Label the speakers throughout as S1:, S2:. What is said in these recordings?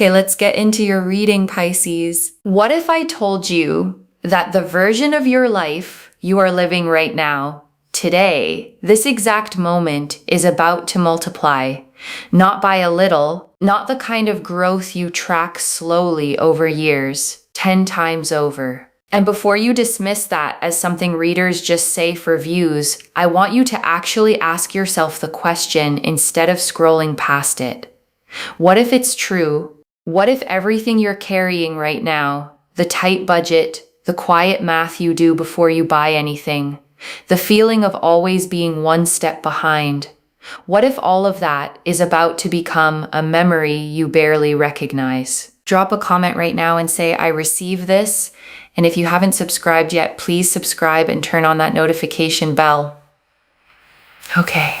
S1: Okay, let's get into your reading, Pisces. What if I told you that the version of your life you are living right now, today, this exact moment, is about to multiply, not by a little, not the kind of growth you track slowly over years, 10 times over. And before you dismiss that as something readers just say for views, I want you to actually ask yourself the question instead of scrolling past it. What if it's true? What if everything you're carrying right now, the tight budget, the quiet math you do before you buy anything, the feeling of always being one step behind, what if all of that is about to become a memory you barely recognize? Drop a comment right now and say, I receive this. And if you haven't subscribed yet, please subscribe and turn on that notification bell. Okay,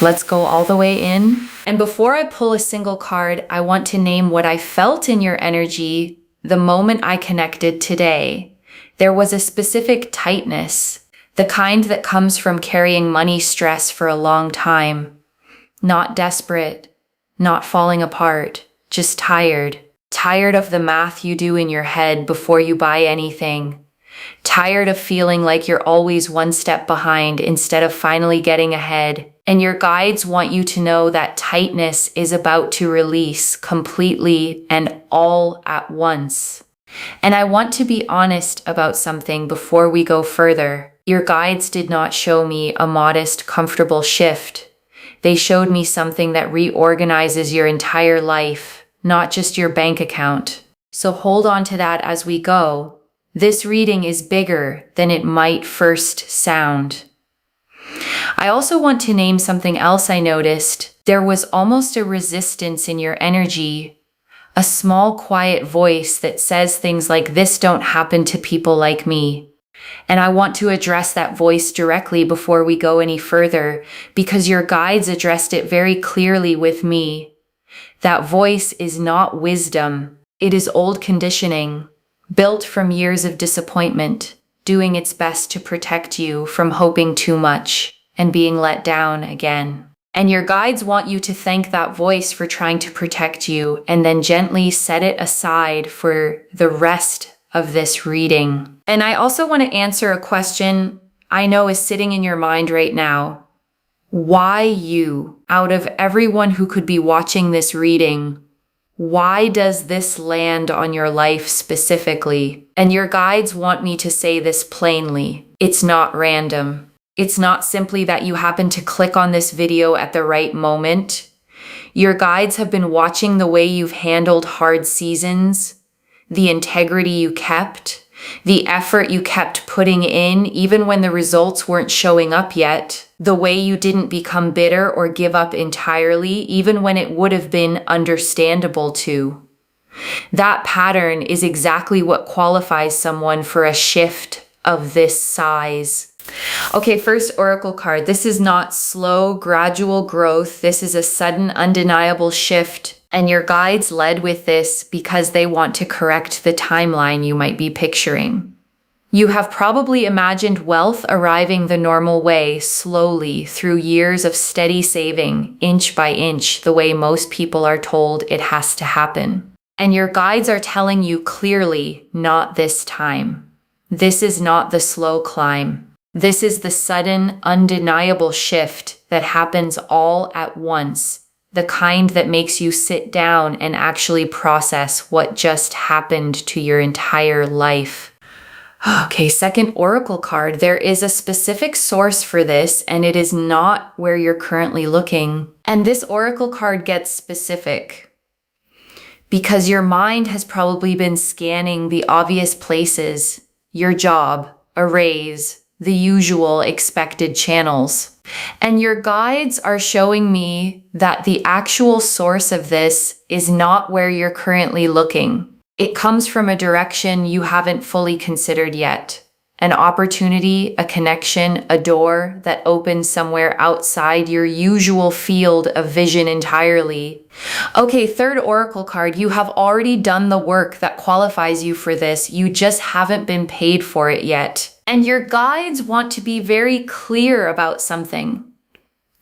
S1: let's go all the way in. And before I pull a single card, I want to name what I felt in your energy the moment I connected today. There was a specific tightness, the kind that comes from carrying money stress for a long time. Not desperate, not falling apart, just tired. Tired of the math you do in your head before you buy anything. Tired of feeling like you're always one step behind instead of finally getting ahead. And your guides want you to know that tightness is about to release completely and all at once. And I want to be honest about something before we go further. Your guides did not show me a modest, comfortable shift. They showed me something that reorganizes your entire life, not just your bank account. So hold on to that as we go. This reading is bigger than it might first sound. I also want to name something else I noticed. There was almost a resistance in your energy, a small quiet voice that says things like, "This don't happen to people like me." And I want to address that voice directly before we go any further, because your guides addressed it very clearly with me. That voice is not wisdom. It is old conditioning, built from years of disappointment, doing its best to protect you from hoping too much and being let down again. And your guides want you to thank that voice for trying to protect you and then gently set it aside for the rest of this reading. And I also want to answer a question I know is sitting in your mind right now. Why you? Out of everyone who could be watching this reading, why does this land on your life specifically? And your guides want me to say this plainly. It's not random. It's not simply that you happen to click on this video at the right moment. Your guides have been watching the way you've handled hard seasons, the integrity you kept, the effort you kept putting in even when the results weren't showing up yet, the way you didn't become bitter or give up entirely even when it would have been understandable to. That pattern is exactly what qualifies someone for a shift of this size. Okay, first oracle card. This is not slow, gradual growth. This is a sudden, undeniable shift. And your guides led with this because they want to correct the timeline you might be picturing. You have probably imagined wealth arriving the normal way, slowly, through years of steady saving, inch by inch, the way most people are told it has to happen. And your guides are telling you clearly, not this time. This is not the slow climb. This is the sudden, undeniable shift that happens all at once. The kind that makes you sit down and actually process what just happened to your entire life. Okay, second oracle card. There is a specific source for this, and it is not where you're currently looking. And this oracle card gets specific because your mind has probably been scanning the obvious places, your job, a raise, the usual expected channels. And your guides are showing me that the actual source of this is not where you're currently looking. It comes from a direction you haven't fully considered yet. An opportunity, a connection, a door that opens somewhere outside your usual field of vision entirely. Okay, third oracle card. You have already done the work that qualifies you for this. You just haven't been paid for it yet. And your guides want to be very clear about something.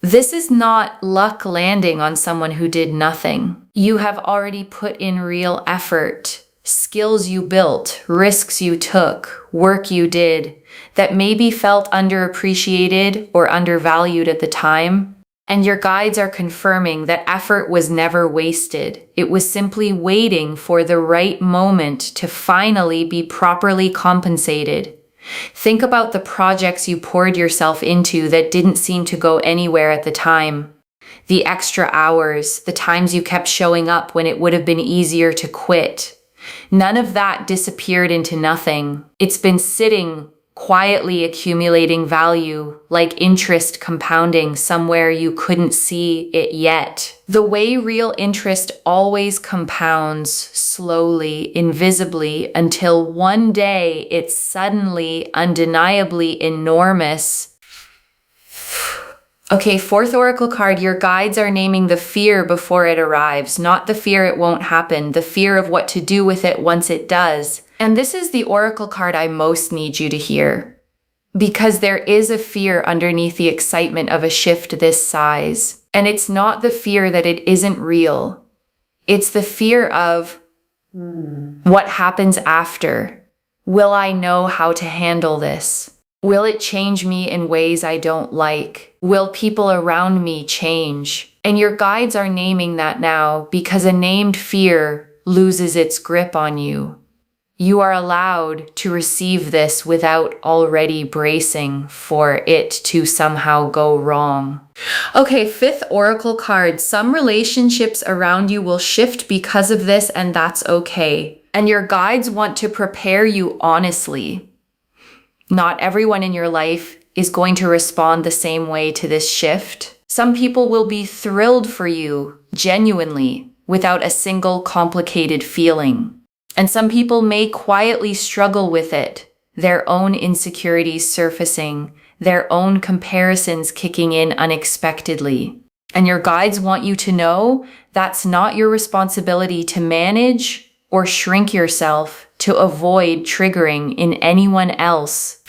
S1: This is not luck landing on someone who did nothing. You have already put in real effort, skills you built, risks you took, work you did that maybe felt underappreciated or undervalued at the time. And your guides are confirming that effort was never wasted. It was simply waiting for the right moment to finally be properly compensated. Think about the projects you poured yourself into that didn't seem to go anywhere at the time. The extra hours, the times you kept showing up when it would have been easier to quit. None of that disappeared into nothing. It's been sitting, quietly accumulating value, like interest compounding somewhere you couldn't see it yet. The way real interest always compounds slowly, invisibly, until one day it's suddenly, undeniably enormous. Okay, fourth oracle card, your guides are naming the fear before it arrives, not the fear it won't happen, the fear of what to do with it once it does. And this is the oracle card I most need you to hear, because there is a fear underneath the excitement of a shift this size. And it's not the fear that it isn't real. It's the fear of what happens after. Will I know how to handle this? Will it change me in ways I don't like? Will people around me change? And your guides are naming that now because a named fear loses its grip on you. You are allowed to receive this without already bracing for it to somehow go wrong. Okay, fifth oracle card. Some relationships around you will shift because of this, and that's okay. And your guides want to prepare you honestly. Not everyone in your life is going to respond the same way to this shift. Some people will be thrilled for you, genuinely, without a single complicated feeling. And some people may quietly struggle with it, their own insecurities surfacing, their own comparisons kicking in unexpectedly. And your guides want you to know that's not your responsibility to manage or shrink yourself to avoid triggering in anyone else.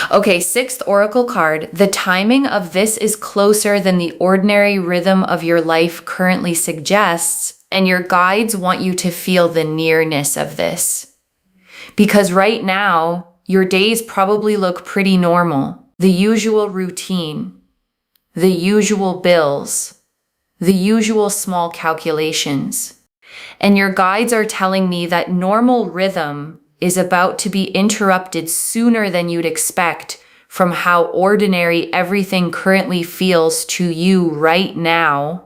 S1: Okay, sixth oracle card. The timing of this is closer than the ordinary rhythm of your life currently suggests, and your guides want you to feel the nearness of this. Because right now, your days probably look pretty normal. The usual routine, the usual bills, the usual small calculations. And your guides are telling me that normal rhythm is about to be interrupted sooner than you'd expect from how ordinary everything currently feels to you right now.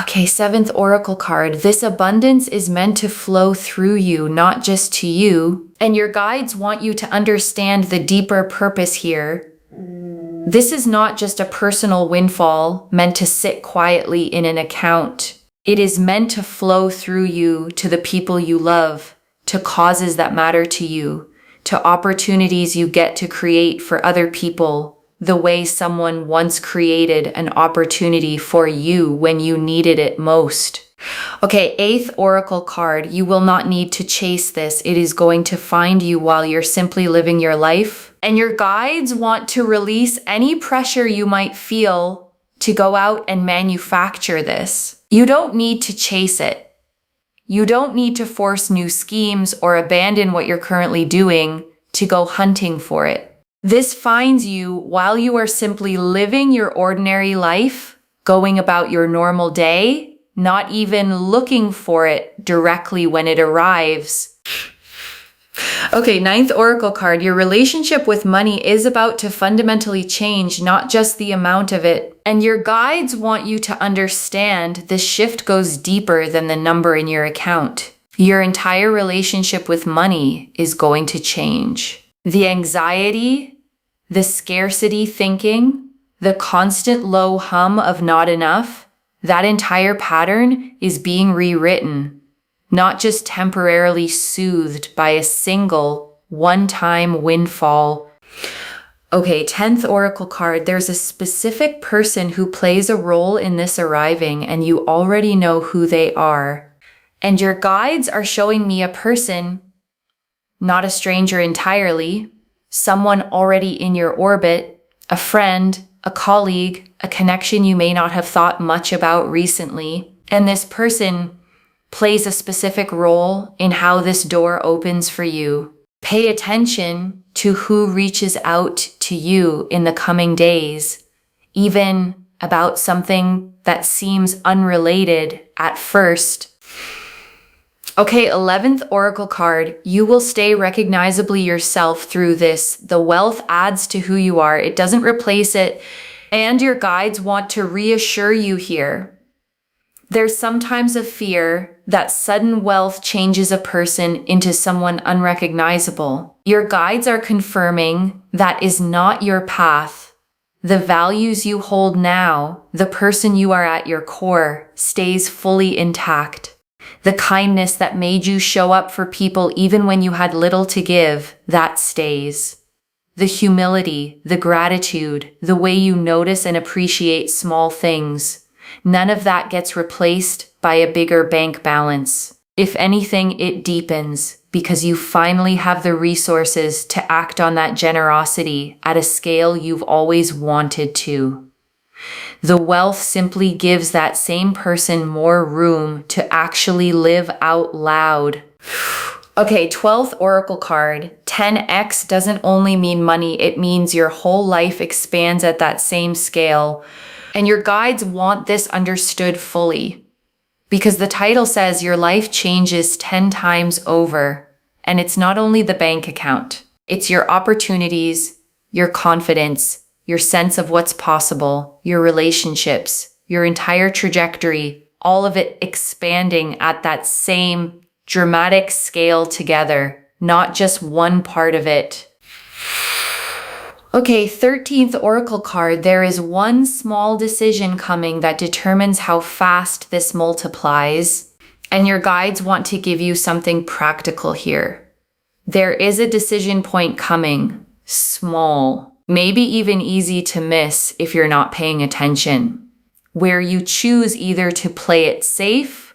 S1: Okay, seventh oracle card. This abundance is meant to flow through you, not just to you. And your guides want you to understand the deeper purpose here. This is not just a personal windfall meant to sit quietly in an account. It is meant to flow through you to the people you love, to causes that matter to you, to opportunities you get to create for other people, the way someone once created an opportunity for you when you needed it most. Okay, eighth oracle card. You will not need to chase this. It is going to find you while you're simply living your life. And your guides want to release any pressure you might feel to go out and manufacture this. You don't need to chase it. You don't need to force new schemes or abandon what you're currently doing to go hunting for it. This finds you while you are simply living your ordinary life, going about your normal day, not even looking for it directly when it arrives. Okay, ninth oracle card. Your relationship with money is about to fundamentally change, not just the amount of it. And your guides want you to understand this shift goes deeper than the number in your account. Your entire relationship with money is going to change. The anxiety, the scarcity thinking, the constant low hum of not enough, that entire pattern is being rewritten. Not just temporarily soothed by a single one-time windfall. Okay, 10th oracle card. There's a specific person who plays a role in this arriving, and you already know who they are. And your guides are showing me a person, not a stranger entirely, someone already in your orbit, a friend, a colleague, a connection you may not have thought much about recently. And this person plays a specific role in how this door opens for you. Pay attention to who reaches out to you in the coming days, even about something that seems unrelated at first. Okay, 11th Oracle card. You will stay recognizably yourself through this. The wealth adds to who you are. It doesn't replace it. And your guides want to reassure you here. There's sometimes a fear that sudden wealth changes a person into someone unrecognizable. Your guides are confirming that is not your path. The values you hold now, the person you are at your core, stays fully intact. The kindness that made you show up for people even when you had little to give, that stays. The humility, the gratitude, the way you notice and appreciate small things, none of that gets replaced by a bigger bank balance. If anything, it deepens because you finally have the resources to act on that generosity at a scale you've always wanted to. The wealth simply gives that same person more room to actually live out loud. Okay, 12th Oracle card. 10x doesn't only mean money, it means your whole life expands at that same scale. And your guides want this understood fully. Because the title says your life changes 10 times over. And it's not only the bank account. It's your opportunities, your confidence, your sense of what's possible, your relationships, your entire trajectory, all of it expanding at that same dramatic scale together, not just one part of it. Okay, 13th Oracle card. There is one small decision coming that determines how fast this multiplies, and your guides want to give you something practical here. There is a decision point coming, small. Maybe even easy to miss if you're not paying attention, where you choose either to play it safe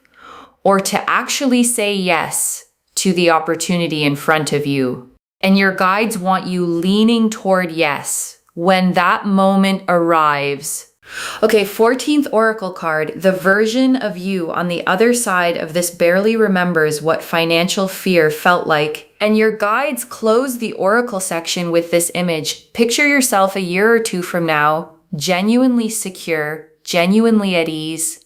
S1: or to actually say yes to the opportunity in front of you. And your guides want you leaning toward yes when that moment arrives. Okay, 14th Oracle card. The version of you on the other side of this barely remembers what financial fear felt like. And your guides close the Oracle section with this image. Picture yourself a year or two from now, genuinely secure, genuinely at ease,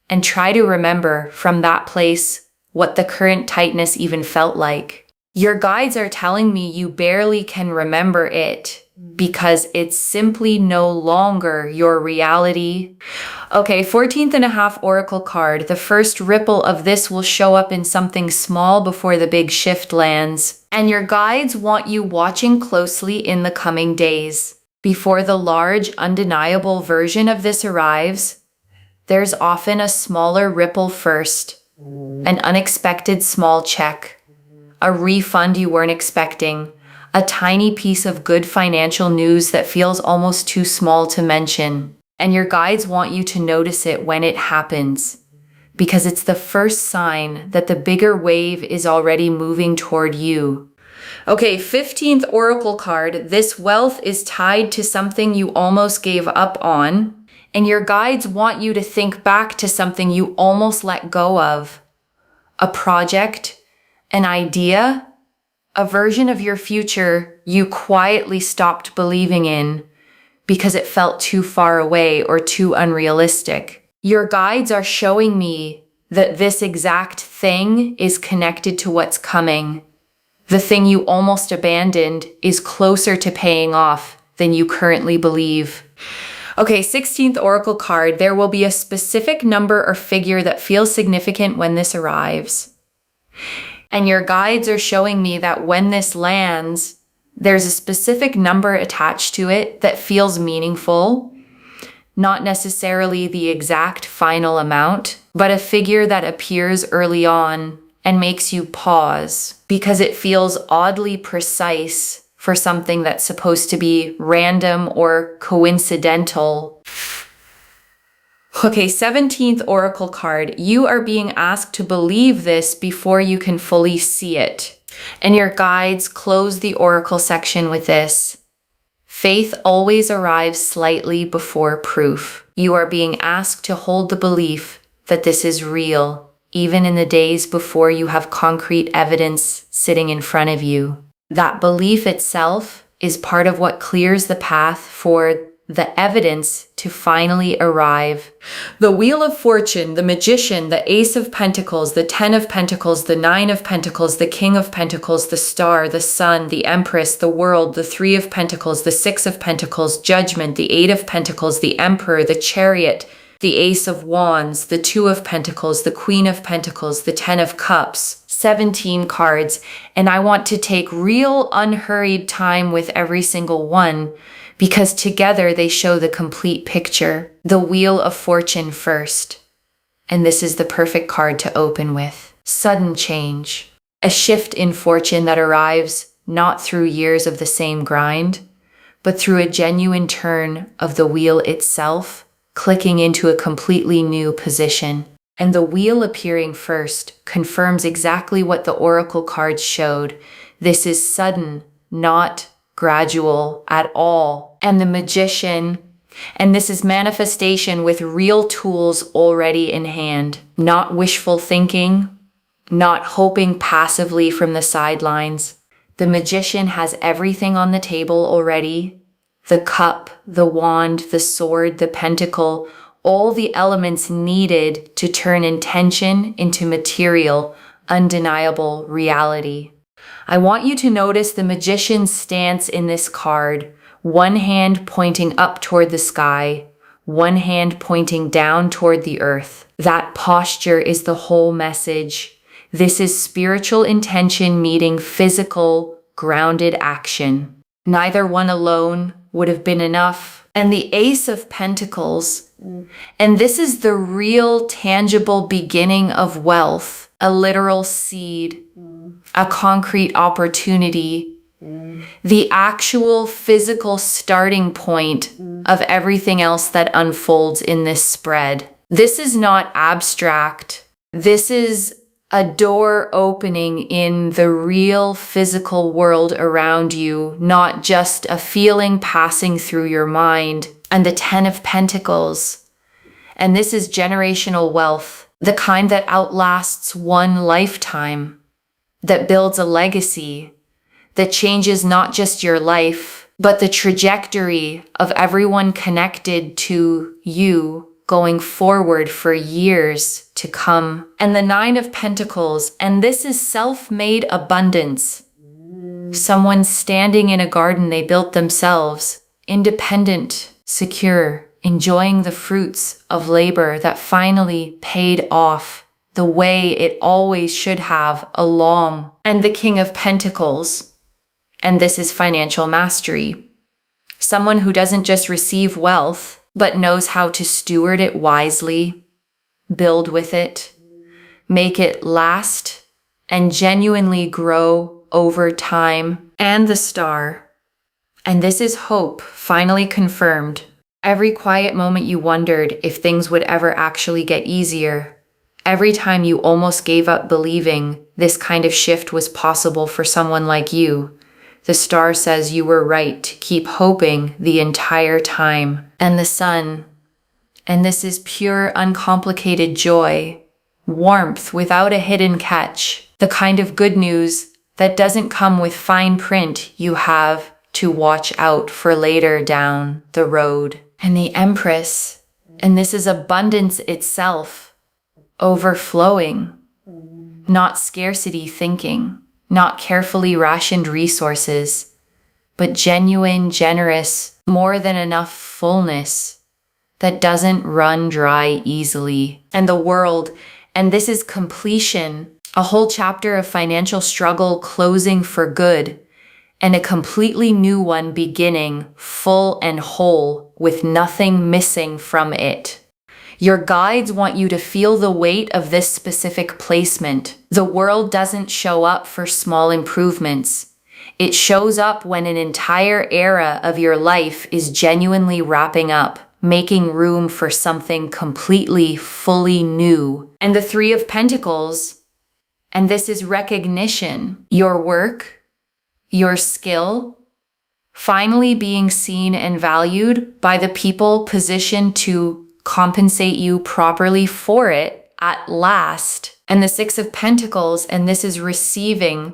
S1: and try to remember from that place what the current tightness even felt like. Your guides are telling me you barely can remember it because it's simply no longer your reality. Okay, 14th and a half Oracle card. The first ripple of this will show up in something small before the big shift lands. And your guides want you watching closely in the coming days. Before the large, undeniable version of this arrives, there's often a smaller ripple first. An unexpected small check. A refund you weren't expecting. A tiny piece of good financial news that feels almost too small to mention. And your guides want you to notice it when it happens, because it's the first sign that the bigger wave is already moving toward you. Okay, 15th Oracle card. This wealth is tied to something you almost gave up on, and your guides want you to think back to something you almost let go of. A project, an idea, a version of your future you quietly stopped believing in because it felt too far away or too unrealistic. Your guides are showing me that this exact thing is connected to what's coming. The thing you almost abandoned is closer to paying off than you currently believe. Okay, 16th Oracle card. There will be a specific number or figure that feels significant when this arrives. And your guides are showing me that when this lands, there's a specific number attached to it that feels meaningful, not necessarily the exact final amount, but a figure that appears early on and makes you pause because it feels oddly precise for something that's supposed to be random or coincidental. Okay, 17th Oracle card. You are being asked to believe this before you can fully see it. And your guides close the Oracle section with this. Faith always arrives slightly before proof. You are being asked to hold the belief that this is real, even in the days before you have concrete evidence sitting in front of you. That belief itself is part of what clears the path for the evidence to finally arrive. The Wheel of Fortune, the Magician, the Ace of Pentacles, the Ten of Pentacles, the Nine of Pentacles, the King of Pentacles, the Star, the Sun, the Empress, the World, the Three of Pentacles, the Six of Pentacles, Judgment, the Eight of Pentacles, the Emperor, the Chariot, the Ace of Wands, the Two of Pentacles, the Queen of Pentacles, the Ten of Cups. 17 cards, and I want to take real unhurried time with every single one because together they show the complete picture. The Wheel of Fortune first, and this is the perfect card to open with. Sudden change, a shift in fortune that arrives not through years of the same grind, but through a genuine turn of the wheel itself, clicking into a completely new position. And the wheel appearing first confirms exactly what the oracle cards showed. This is sudden, not gradual at all. And the Magician, and this is manifestation with real tools already in hand. Not wishful thinking, not hoping passively from the sidelines. The Magician has everything on the table already. The cup, the wand, the sword, the pentacle, all the elements needed to turn intention into material, undeniable reality. I want you to notice the Magician's stance in this card. One hand pointing up toward the sky, one hand pointing down toward the earth. That posture is the whole message. This is spiritual intention meeting physical, grounded action. Neither one alone would have been enough. And the Ace of Pentacles, and this is the real tangible beginning of wealth, a literal seed, a concrete opportunity, the actual physical starting point of everything else that unfolds in this spread. This is not abstract. This is a door opening in the real physical world around you, not just a feeling passing through your mind. And the Ten of Pentacles. And this is generational wealth, the kind that outlasts one lifetime, that builds a legacy, that changes not just your life, but the trajectory of everyone connected to you going forward for years to come. And the Nine of Pentacles, and this is self-made abundance. Someone standing in a garden they built themselves, independent, secure, enjoying the fruits of labor that finally paid off the way it always should have along. And the King of Pentacles, and this is financial mastery. Someone who doesn't just receive wealth, but knows how to steward it wisely, build with it, make it last, and genuinely grow over time. And the Star. And this is hope, finally confirmed. Every quiet moment you wondered if things would ever actually get easier. Every time you almost gave up believing this kind of shift was possible for someone like you. The Star says you were right to keep hoping the entire time. And the Sun. And this is pure, uncomplicated joy. Warmth without a hidden catch. The kind of good news that doesn't come with fine print you have to watch out for later down the road. And the Empress. And this is abundance itself. Overflowing. Not scarcity thinking. Not carefully rationed resources, but genuine, generous, more than enough fullness that doesn't run dry easily. And the World, and this is completion, a whole chapter of financial struggle closing for good, and a completely new one beginning, full and whole, with nothing missing from it. Your guides want you to feel the weight of this specific placement. The world doesn't show up for small improvements. It shows up when an entire era of your life is genuinely wrapping up, making room for something completely, fully new. And the Three of Pentacles, and this is recognition. Your work, your skill, finally being seen and valued by the people positioned to compensate you properly for it at last. And the Six of Pentacles, and this is receiving,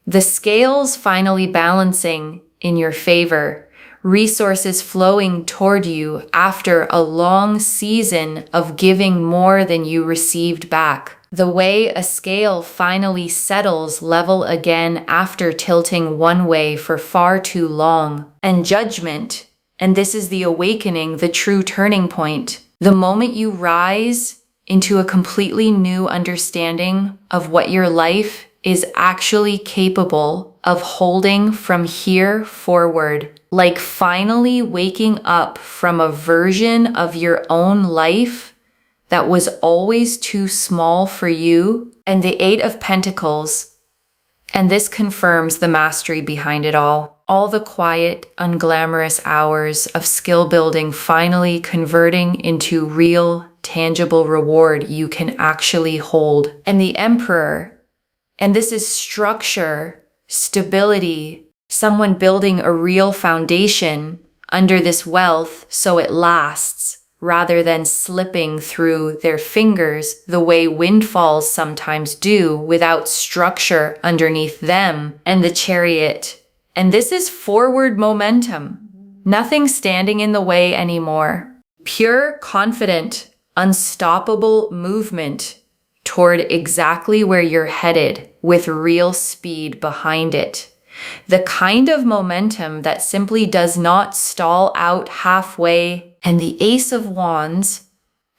S1: the scales finally balancing in your favor, resources flowing toward you after a long season of giving more than you received back. The way a scale finally settles level again after tilting one way for far too long. And judgment, and this is the awakening, the true turning point. The moment you rise into a completely new understanding of what your life is actually capable of holding from here forward. Like finally waking up from a version of your own life that was always too small for you. And the Eight of Pentacles, and this confirms the mastery behind it all. All the quiet, unglamorous hours of skill building finally converting into real, tangible reward you can actually hold. And the Emperor, and this is structure, stability, someone building a real foundation under this wealth so it lasts, rather than slipping through their fingers the way windfalls sometimes do without structure underneath them. And the Chariot, and this is forward momentum, nothing standing in the way anymore. Pure, confident, unstoppable movement toward exactly where you're headed with real speed behind it. The kind of momentum that simply does not stall out halfway. And the Ace of Wands,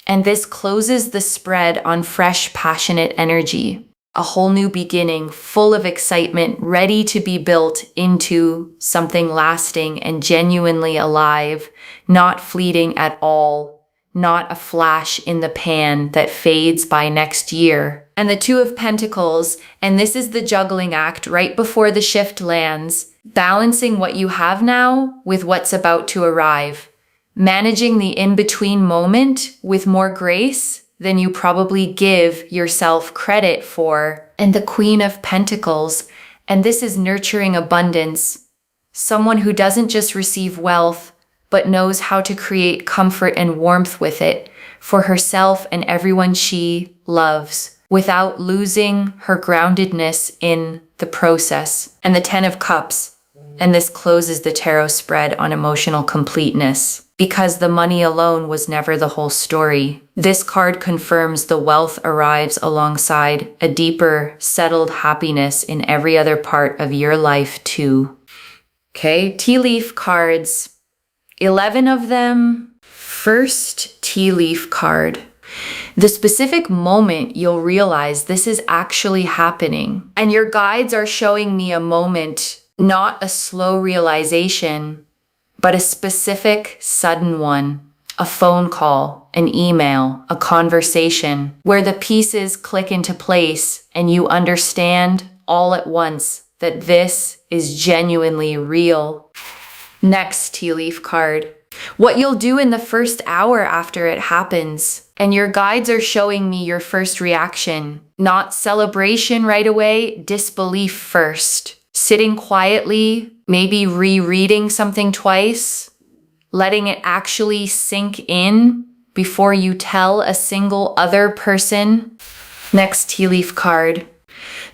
S1: and this closes the spread on fresh, passionate energy. A whole new beginning, full of excitement, ready to be built into something lasting and genuinely alive, not fleeting at all, not a flash in the pan that fades by next year. And the Two of Pentacles, and this is the juggling act right before the shift lands, balancing what you have now with what's about to arrive. Managing the in-between moment with more grace than you probably give yourself credit for. And the Queen of Pentacles, and this is nurturing abundance. Someone who doesn't just receive wealth, but knows how to create comfort and warmth with it for herself and everyone she loves, without losing her groundedness in the process. And the Ten of Cups, and this closes the tarot spread on emotional completeness. Because the money alone was never the whole story. This card confirms the wealth arrives alongside a deeper, settled happiness in every other part of your life too. Okay, tea leaf cards. 11 of them. First tea leaf card. The specific moment you'll realize this is actually happening. And your guides are showing me a moment, not a slow realization, but a specific, sudden one. A phone call, an email, a conversation, where the pieces click into place and you understand all at once that this is genuinely real. Next tea leaf card. What you'll do in the first hour after it happens. And your guides are showing me your first reaction. Not celebration right away, disbelief first. Sitting quietly, maybe rereading something twice, letting it actually sink in before you tell a single other person. Next tea leaf card.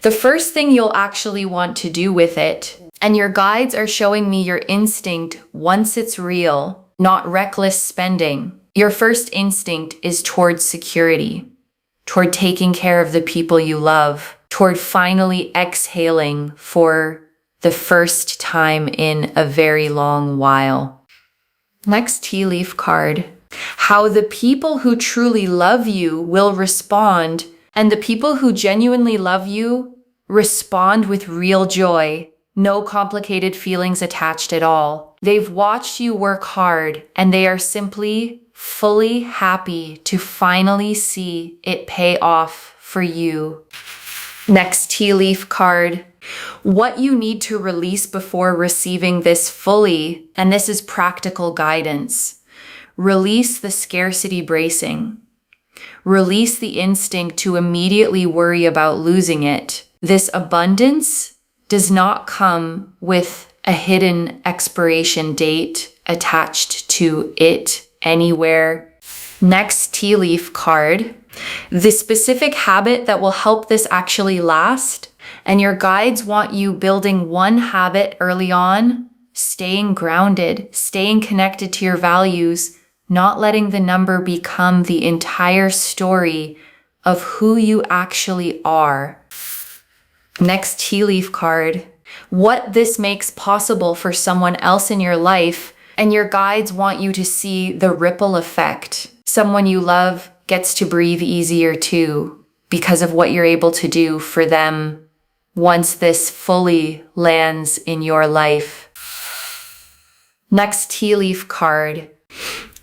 S1: The first thing you'll actually want to do with it, and your guides are showing me your instinct once it's real, not reckless spending. Your first instinct is toward security, toward taking care of the people you love, toward finally exhaling for the first time in a very long while. Next tea leaf card. How the people who truly love you will respond, and the people who genuinely love you respond with real joy. No complicated feelings attached at all. They've watched you work hard, and they are simply fully happy to finally see it pay off for you. Next tea leaf card. What you need to release before receiving this fully, and this is practical guidance. Release the scarcity bracing. Release the instinct to immediately worry about losing it. This abundance does not come with a hidden expiration date attached to it anywhere. Next tea leaf card, the specific habit that will help this actually last. And your guides want you building one habit early on, staying grounded, staying connected to your values, not letting the number become the entire story of who you actually are. Next tea leaf card, what this makes possible for someone else in your life, and your guides want you to see the ripple effect. Someone you love gets to breathe easier too because of what you're able to do for them once this fully lands in your life. Next tea leaf card,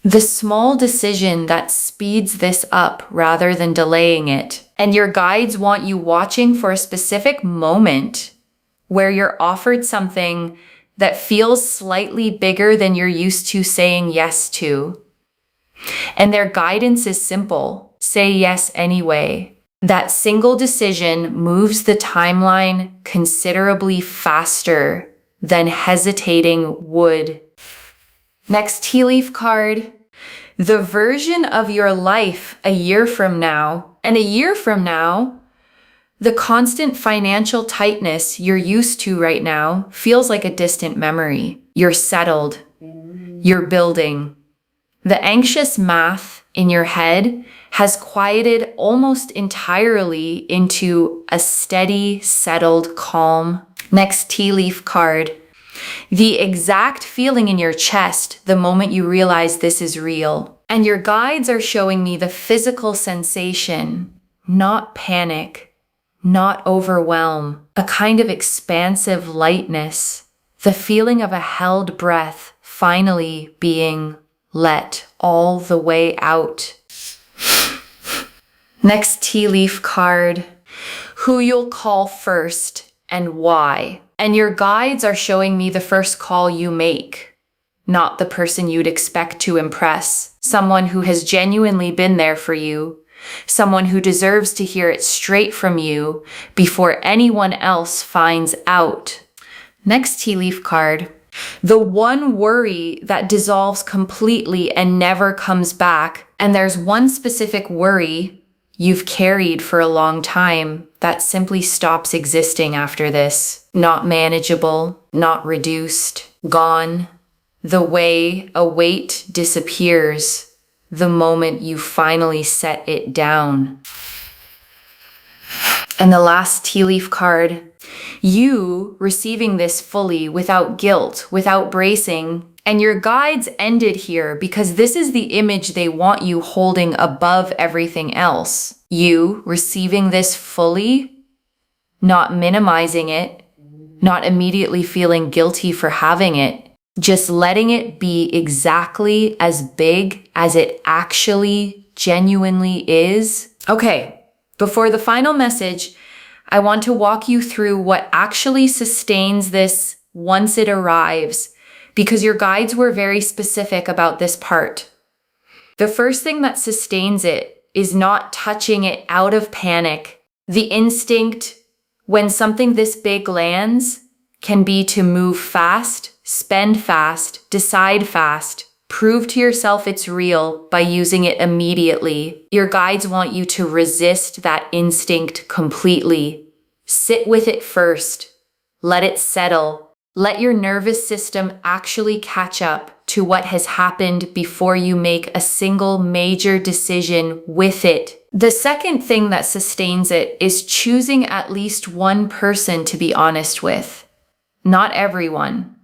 S1: the small decision that speeds this up rather than delaying it. And your guides want you watching for a specific moment where you're offered something that feels slightly bigger than you're used to saying yes to. And their guidance is simple. Say yes anyway. That single decision moves the timeline considerably faster than hesitating would. Next tea leaf card, the version of your life a year from now, and a year from now, the constant financial tightness you're used to right now feels like a distant memory. You're settled. You're building. The anxious math in your head has quieted almost entirely into a steady, settled calm. Next tea leaf card, the exact feeling in your chest the moment you realize this is real. And your guides are showing me the physical sensation, not panic, not overwhelm, a kind of expansive lightness, the feeling of a held breath finally being let all the way out. Next tea leaf card, who you'll call first and why. And your guides are showing me the first call you make, not the person you'd expect to impress. Someone who has genuinely been there for you. Someone who deserves to hear it straight from you before anyone else finds out. Next tea leaf card, the one worry that dissolves completely and never comes back. And there's one specific worry you've carried for a long time that simply stops existing after this. Not manageable, not reduced, gone. The way a weight disappears the moment you finally set it down. And the last tea leaf card, you receiving this fully without guilt, without bracing. And your guides ended here because this is the image they want you holding above everything else. You receiving this fully, not minimizing it, not immediately feeling guilty for having it, just letting it be exactly as big as it actually genuinely is. Okay, before the final message, I want to walk you through what actually sustains this once it arrives, because your guides were very specific about this part. The first thing that sustains it is not touching it out of panic. The instinct when something this big lands can be to move fast, spend fast, decide fast, prove to yourself it's real by using it immediately. Your guides want you to resist that instinct completely. Sit with it first. Let it settle. Let your nervous system actually catch up to what has happened before you make a single major decision with it. The second thing that sustains it is choosing at least one person to be honest with. Not everyone.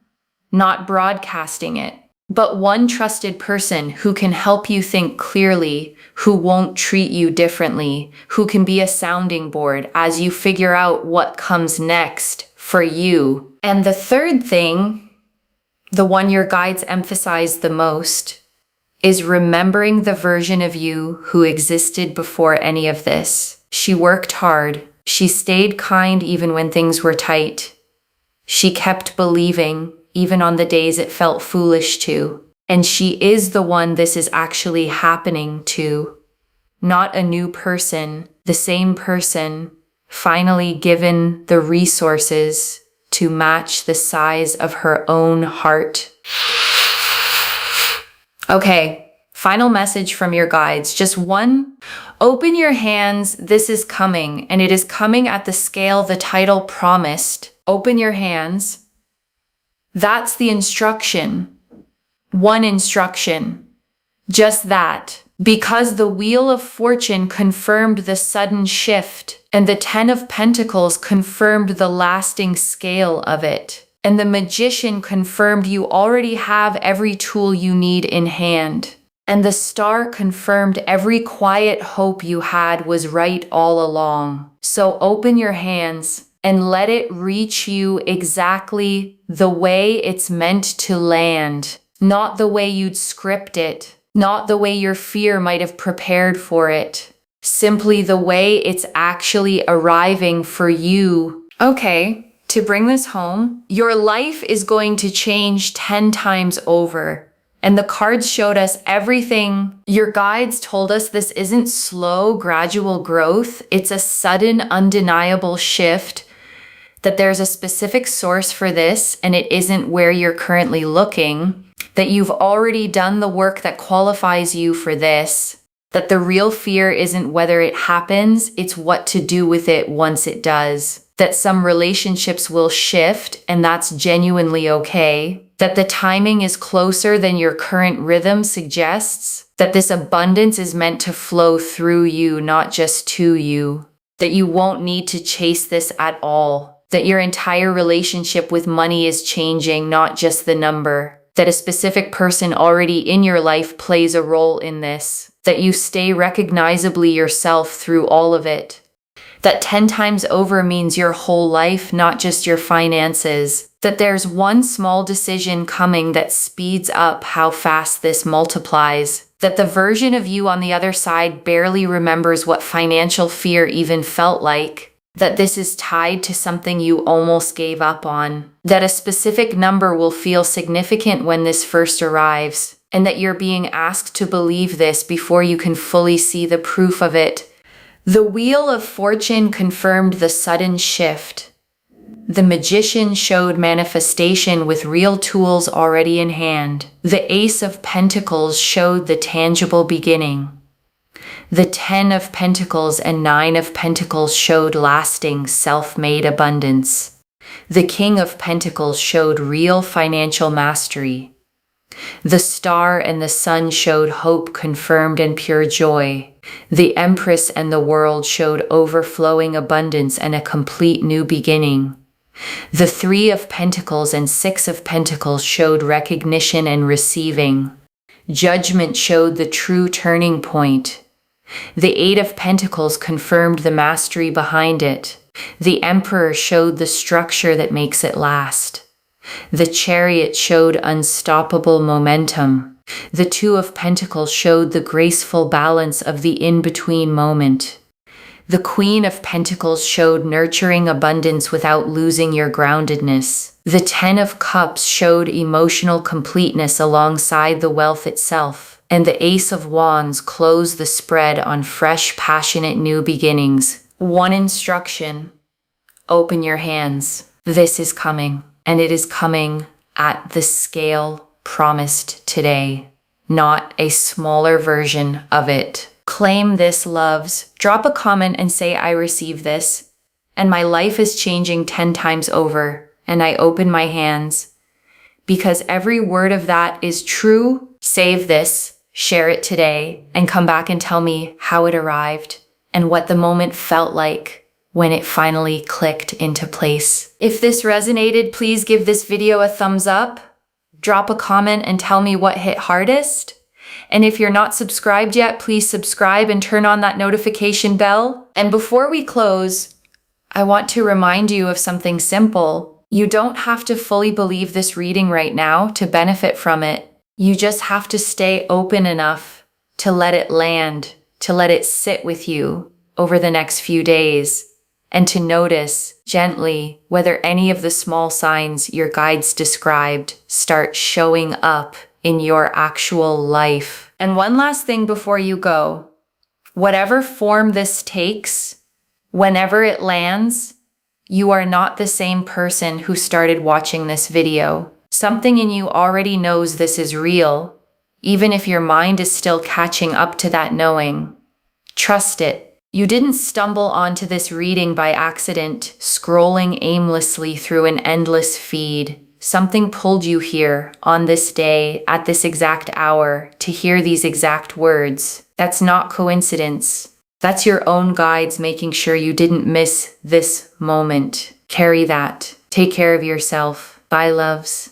S1: Not broadcasting it. But one trusted person who can help you think clearly, who won't treat you differently, who can be a sounding board as you figure out what comes next for you. And the third thing, the one your guides emphasize the most, is remembering the version of you who existed before any of this. She worked hard. She stayed kind even when things were tight. She kept believing even on the days it felt foolish to. And she is the one this is actually happening to. Not a new person, the same person, finally given the resources to match the size of her own heart. Okay, final message from your guides. Just one. Open your hands. This is coming, and it is coming at the scale the title promised. Open your hands. That's the instruction. One instruction. Just that. Because the Wheel of Fortune confirmed the sudden shift, and the Ten of Pentacles confirmed the lasting scale of it. And the Magician confirmed you already have every tool you need in hand. And the Star confirmed every quiet hope you had was right all along. So open your hands and let it reach you exactly the way it's meant to land. Not the way you'd script it. Not the way your fear might have prepared for it. Simply the way it's actually arriving for you. Okay. To bring this home, your life is going to change 10 times over. And the cards showed us everything. Your guides told us this isn't slow, gradual growth. It's a sudden, undeniable shift. That there's a specific source for this, and it isn't where you're currently looking. That you've already done the work that qualifies you for this. That the real fear isn't whether it happens, it's what to do with it once it does. That some relationships will shift, and that's genuinely okay. That the timing is closer than your current rhythm suggests. That this abundance is meant to flow through you, not just to you. That you won't need to chase this at all. That your entire relationship with money is changing, not just the number. That a specific person already in your life plays a role in this. That you stay recognizably yourself through all of it. That 10 times over means your whole life, not just your finances. That there's one small decision coming that speeds up how fast this multiplies. That the version of you on the other side barely remembers what financial fear even felt like. That this is tied to something you almost gave up on. That a specific number will feel significant when this first arrives. And that you're being asked to believe this before you can fully see the proof of it. The Wheel of Fortune confirmed the sudden shift. The Magician showed manifestation with real tools already in hand. The Ace of Pentacles showed the tangible beginning. The Ten of Pentacles and Nine of Pentacles showed lasting, self-made abundance. The King of Pentacles showed real financial mastery. The Star and the Sun showed hope confirmed and pure joy. The Empress and the World showed overflowing abundance and a complete new beginning. The Three of Pentacles and Six of Pentacles showed recognition and receiving. Judgment showed the true turning point. The Eight of Pentacles confirmed the mastery behind it. The Emperor showed the structure that makes it last. The Chariot showed unstoppable momentum. The Two of Pentacles showed the graceful balance of the in-between moment. The Queen of Pentacles showed nurturing abundance without losing your groundedness. The Ten of Cups showed emotional completeness alongside the wealth itself. And the Ace of Wands closed the spread on fresh, passionate new beginnings. One instruction: open your hands. This is coming. And it is coming at the scale promised today, not a smaller version of it. Claim this, loves. Drop a comment and say, I receive this, and my life is changing 10 times over, and I open my hands. Because every word of that is true. Save this, share it today, and come back and tell me how it arrived and what the moment felt like when it finally clicked into place. If this resonated, please give this video a thumbs up, drop a comment and tell me what hit hardest. And if you're not subscribed yet, please subscribe and turn on that notification bell. And before we close, I want to remind you of something simple. You don't have to fully believe this reading right now to benefit from it. You just have to stay open enough to let it land, to let it sit with you over the next few days. And to notice gently whether any of the small signs your guides described start showing up in your actual life. And one last thing before you go. Whatever form this takes, whenever it lands, You are not the same person who started watching this video. Something in you already knows this is real, even if your mind is still catching up to that knowing. Trust it. You didn't stumble onto this reading by accident, scrolling aimlessly through an endless feed. Something pulled you here, on this day, at this exact hour, to hear these exact words. That's not coincidence. That's your own guides making sure you didn't miss this moment. Carry that. Take care of yourself. Bye, loves.